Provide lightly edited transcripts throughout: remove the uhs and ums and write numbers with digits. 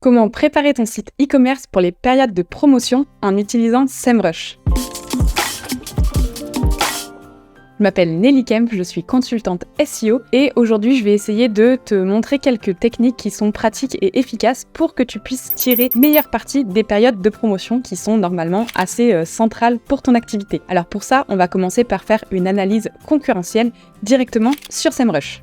Comment préparer ton site e-commerce pour les périodes de promotion en utilisant SEMrush. Je m'appelle Nelly Kemp, je suis consultante SEO et aujourd'hui je vais essayer de te montrer quelques techniques qui sont pratiques et efficaces pour que tu puisses tirer meilleure partie des périodes de promotion qui sont normalement assez centrales pour ton activité. Alors pour ça, on va commencer par faire une analyse concurrentielle directement sur SEMrush.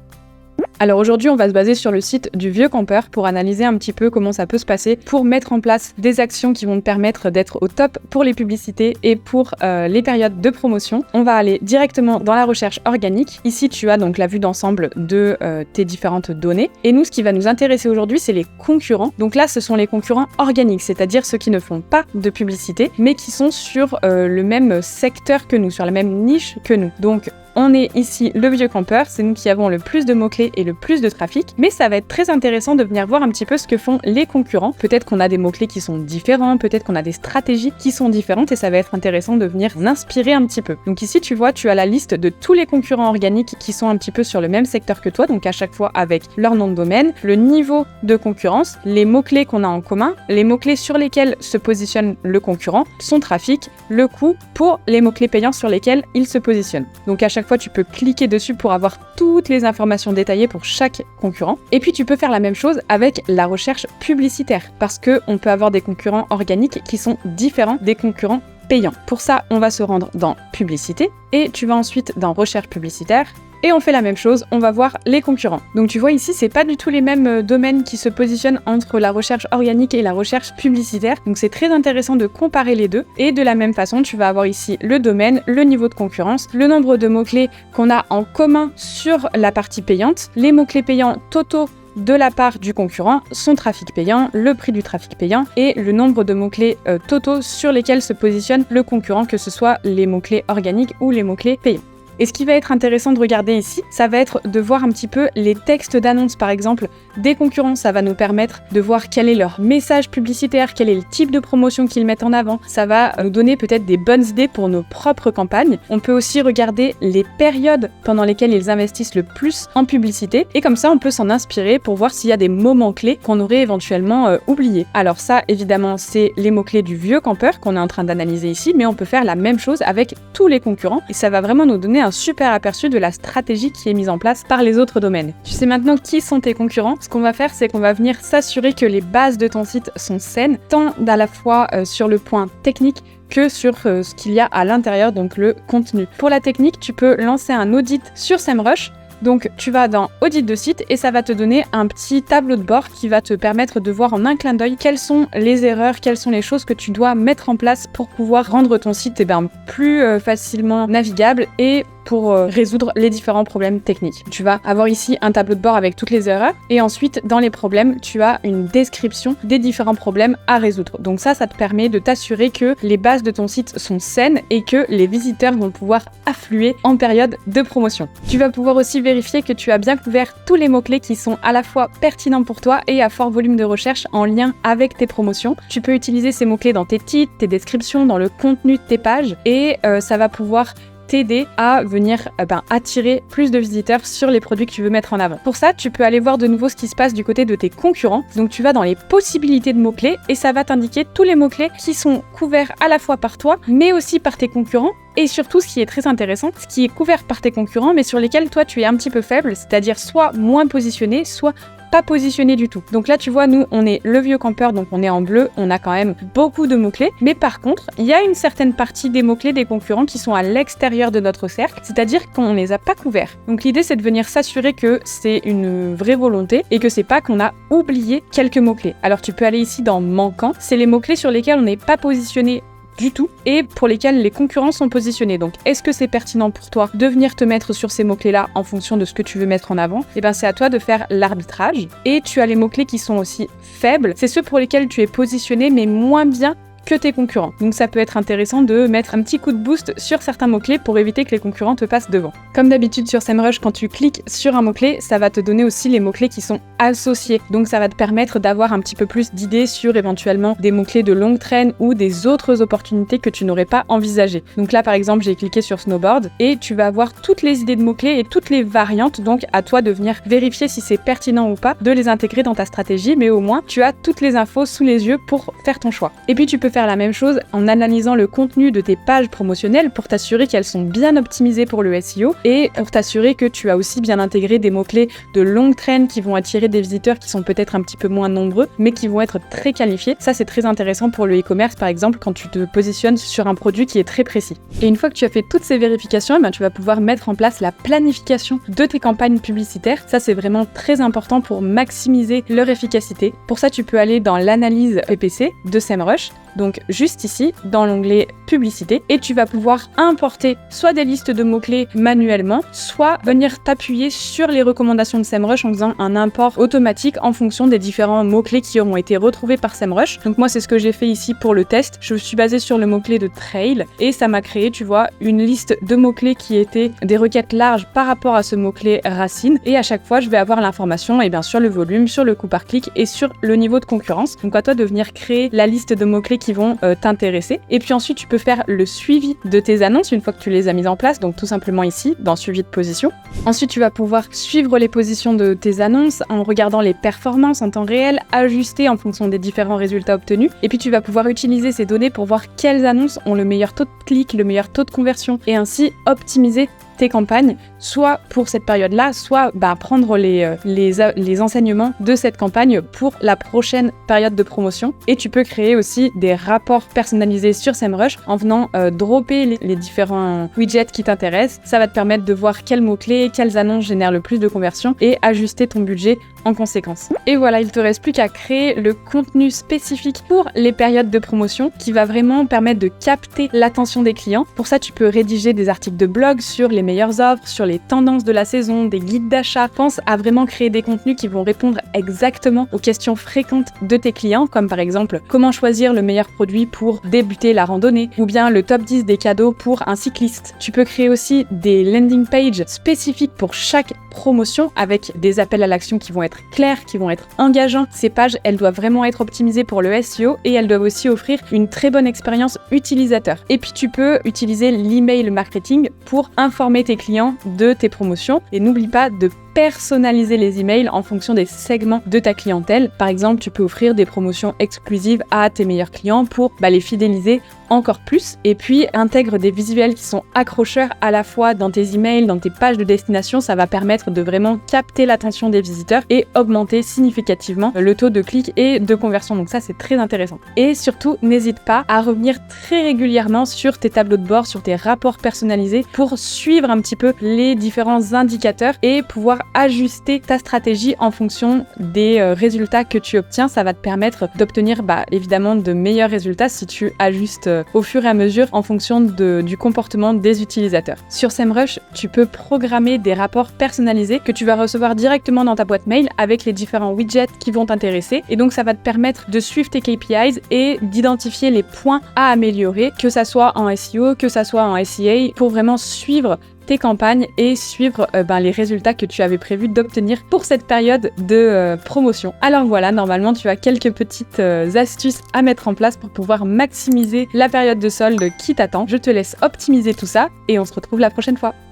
Alors aujourd'hui, on va se baser sur le site du Vieux Campeur pour analyser un petit peu comment ça peut se passer pour mettre en place des actions qui vont te permettre d'être au top pour les publicités et pour les périodes de promotion. On va aller directement dans la recherche organique. Ici, tu as donc la vue d'ensemble de tes différentes données. Et nous, ce qui va nous intéresser aujourd'hui, c'est les concurrents. Donc là, ce sont les concurrents organiques, c'est-à-dire ceux qui ne font pas de publicité, mais qui sont sur le même secteur que nous, sur la même niche que nous. Donc, on est ici le Vieux Campeur, c'est nous qui avons le plus de mots-clés et le plus de trafic, mais ça va être très intéressant de venir voir un petit peu ce que font les concurrents. Peut-être qu'on a des mots-clés qui sont différents, peut-être qu'on a des stratégies qui sont différentes et ça va être intéressant de venir s'inspirer un petit peu. Donc ici, tu vois, tu as la liste de tous les concurrents organiques qui sont un petit peu sur le même secteur que toi, donc à chaque fois avec leur nom de domaine, le niveau de concurrence, les mots-clés qu'on a en commun, les mots-clés sur lesquels se positionne le concurrent, son trafic, le coût pour les mots-clés payants sur lesquels il se positionne. Donc à chaque fois, tu peux cliquer dessus pour avoir toutes les informations détaillées pour chaque concurrent. Et puis, tu peux faire la même chose avec la recherche publicitaire parce qu'on peut avoir des concurrents organiques qui sont différents des concurrents payants. Pour ça, on va se rendre dans Publicité et tu vas ensuite dans Recherche publicitaire. Et on fait la même chose, on va voir les concurrents. Donc tu vois ici, c'est pas du tout les mêmes domaines qui se positionnent entre la recherche organique et la recherche publicitaire. Donc c'est très intéressant de comparer les deux. Et de la même façon, tu vas avoir ici le domaine, le niveau de concurrence, le nombre de mots-clés qu'on a en commun sur la partie payante, les mots-clés payants totaux de la part du concurrent, son trafic payant, le prix du trafic payant et le nombre de mots-clés totaux sur lesquels se positionne le concurrent, que ce soit les mots-clés organiques ou les mots-clés payants. Et ce qui va être intéressant de regarder ici, ça va être de voir un petit peu les textes d'annonce par exemple des concurrents. Ça va nous permettre de voir quel est leur message publicitaire, quel est le type de promotion qu'ils mettent en avant. Ça va nous donner peut-être des bonnes idées pour nos propres campagnes. On peut aussi regarder les périodes pendant lesquelles ils investissent le plus en publicité et comme ça on peut s'en inspirer pour voir s'il y a des moments clés qu'on aurait éventuellement oubliés. Alors ça évidemment c'est les mots-clés du Vieux Campeur qu'on est en train d'analyser ici, mais on peut faire la même chose avec tous les concurrents et ça va vraiment nous donner un super aperçu de la stratégie qui est mise en place par les autres domaines. Tu sais maintenant qui sont tes concurrents. Ce qu'on va faire, c'est qu'on va venir s'assurer que les bases de ton site sont saines, tant à la fois sur le point technique que sur ce qu'il y a à l'intérieur, donc le contenu. Pour la technique, tu peux lancer un audit sur SEMrush. Donc tu vas dans Audit de site et ça va te donner un petit tableau de bord qui va te permettre de voir en un clin d'œil quelles sont les erreurs, quelles sont les choses que tu dois mettre en place pour pouvoir rendre ton site plus facilement navigable et pour résoudre les différents problèmes techniques. Tu vas avoir ici un tableau de bord avec toutes les erreurs et ensuite dans les problèmes, tu as une description des différents problèmes à résoudre. Donc ça te permet de t'assurer que les bases de ton site sont saines et que les visiteurs vont pouvoir affluer en période de promotion. Tu vas pouvoir aussi vérifier que tu as bien couvert tous les mots-clés qui sont à la fois pertinents pour toi et à fort volume de recherche en lien avec tes promotions. Tu peux utiliser ces mots-clés dans tes titres, tes descriptions, dans le contenu de tes pages et ça va pouvoir t'aider à venir attirer plus de visiteurs sur les produits que tu veux mettre en avant. Pour ça, tu peux aller voir de nouveau ce qui se passe du côté de tes concurrents. Donc tu vas dans les possibilités de mots-clés et ça va t'indiquer tous les mots-clés qui sont couverts à la fois par toi, mais aussi par tes concurrents. Et surtout, ce qui est très intéressant, ce qui est couvert par tes concurrents, mais sur lesquels toi tu es un petit peu faible, c'est-à-dire soit moins positionné, soit pas positionné du tout. Donc là, tu vois, nous, on est le Vieux Campeur, donc on est en bleu, on a quand même beaucoup de mots-clés. Mais par contre, il y a une certaine partie des mots-clés des concurrents qui sont à l'extérieur de notre cercle, c'est-à-dire qu'on les a pas couverts. Donc l'idée, c'est de venir s'assurer que c'est une vraie volonté et que c'est pas qu'on a oublié quelques mots-clés. Alors tu peux aller ici dans manquant, c'est les mots-clés sur lesquels on n'est pas positionné du tout et pour lesquels les concurrents sont positionnés. Donc est-ce que c'est pertinent pour toi de venir te mettre sur ces mots-clés là en fonction de ce que tu veux mettre en avant? Et bien c'est à toi de faire l'arbitrage. Et tu as les mots-clés qui sont aussi faibles, c'est ceux pour lesquels tu es positionné mais moins bien que tes concurrents. Donc ça peut être intéressant de mettre un petit coup de boost sur certains mots-clés pour éviter que les concurrents te passent devant. Comme d'habitude sur SEMrush, quand tu cliques sur un mot-clé, ça va te donner aussi les mots-clés qui sont associés. Donc ça va te permettre d'avoir un petit peu plus d'idées sur éventuellement des mots-clés de longue traîne ou des autres opportunités que tu n'aurais pas envisagées. Donc là par exemple, j'ai cliqué sur snowboard et tu vas avoir toutes les idées de mots-clés et toutes les variantes. Donc à toi de venir vérifier si c'est pertinent ou pas de les intégrer dans ta stratégie, mais au moins tu as toutes les infos sous les yeux pour faire ton choix. Et puis tu peux faire la même chose en analysant le contenu de tes pages promotionnelles pour t'assurer qu'elles sont bien optimisées pour le SEO et pour t'assurer que tu as aussi bien intégré des mots-clés de longue traîne qui vont attirer des visiteurs qui sont peut-être un petit peu moins nombreux, mais qui vont être très qualifiés. Ça, c'est très intéressant pour le e-commerce, par exemple, quand tu te positionnes sur un produit qui est très précis. Et une fois que tu as fait toutes ces vérifications, tu vas pouvoir mettre en place la planification de tes campagnes publicitaires. Ça, c'est vraiment très important pour maximiser leur efficacité. Pour ça, tu peux aller dans l'analyse PPC de SEMrush, donc juste ici, dans l'onglet publicité, et tu vas pouvoir importer soit des listes de mots-clés manuellement, soit venir t'appuyer sur les recommandations de SEMrush en faisant un import automatique en fonction des différents mots-clés qui auront été retrouvés par SEMrush. Donc moi, c'est ce que j'ai fait ici pour le test. Je suis basée sur le mot-clé de trail et ça m'a créé, tu vois, une liste de mots-clés qui étaient des requêtes larges par rapport à ce mot-clé racine. Et à chaque fois, je vais avoir l'information et bien sûr le volume, sur le coût par clic et sur le niveau de concurrence. Donc à toi de venir créer la liste de mots-clés qui vont t'intéresser. Et puis ensuite, tu peux faire le suivi de tes annonces une fois que tu les as mises en place. Donc tout simplement ici, dans suivi de position. Ensuite, tu vas pouvoir suivre les positions de tes annonces en regardant les performances en temps réel, ajuster en fonction des différents résultats obtenus. Et puis tu vas pouvoir utiliser ces données pour voir quelles annonces ont le meilleur taux de clic, le meilleur taux de conversion et ainsi optimiser tes campagnes, soit pour cette période-là, soit prendre les enseignements de cette campagne pour la prochaine période de promotion. Et tu peux créer aussi des rapports personnalisés sur SEMrush en venant dropper les différents widgets qui t'intéressent. Ça va te permettre de voir quels mots-clés, quelles annonces génèrent le plus de conversion et ajuster ton budget en conséquence. Et voilà, il te reste plus qu'à créer le contenu spécifique pour les périodes de promotion qui va vraiment permettre de capter l'attention des clients. Pour ça, tu peux rédiger des articles de blog sur les meilleures offres, sur les tendances de la saison, des guides d'achat. Pense à vraiment créer des contenus qui vont répondre exactement aux questions fréquentes de tes clients, comme par exemple comment choisir le meilleur produit pour débuter la randonnée, ou bien le top 10 des cadeaux pour un cycliste. Tu peux créer aussi des landing pages spécifiques pour chaque promotion avec des appels à l'action qui vont être clairs, qui vont être engageants. Ces pages, elles doivent vraiment être optimisées pour le SEO et elles doivent aussi offrir une très bonne expérience utilisateur. Et puis tu peux utiliser l'email marketing pour informer tes clients de tes promotions et n'oublie pas de personnaliser les emails en fonction des segments de ta clientèle. Par exemple, tu peux offrir des promotions exclusives à tes meilleurs clients pour les fidéliser encore plus. Et puis, intègre des visuels qui sont accrocheurs à la fois dans tes emails, dans tes pages de destination. Ça va permettre de vraiment capter l'attention des visiteurs et augmenter significativement le taux de clic et de conversion. Donc ça, c'est très intéressant. Et surtout, n'hésite pas à revenir très régulièrement sur tes tableaux de bord, sur tes rapports personnalisés pour suivre un petit peu les différents indicateurs et pouvoir ajuster ta stratégie en fonction des résultats que tu obtiens. Ça va te permettre d'obtenir évidemment de meilleurs résultats si tu ajustes au fur et à mesure en fonction du comportement des utilisateurs. Sur SEMrush, tu peux programmer des rapports personnalisés que tu vas recevoir directement dans ta boîte mail avec les différents widgets qui vont t'intéresser. Et donc ça va te permettre de suivre tes KPIs et d'identifier les points à améliorer, que ça soit en SEO, que ça soit en SEA, pour vraiment suivre tes campagnes et suivre les résultats que tu avais prévu d'obtenir pour cette période de promotion. Alors voilà, normalement tu as quelques petites astuces à mettre en place pour pouvoir maximiser la période de solde qui t'attend. Je te laisse optimiser tout ça et on se retrouve la prochaine fois.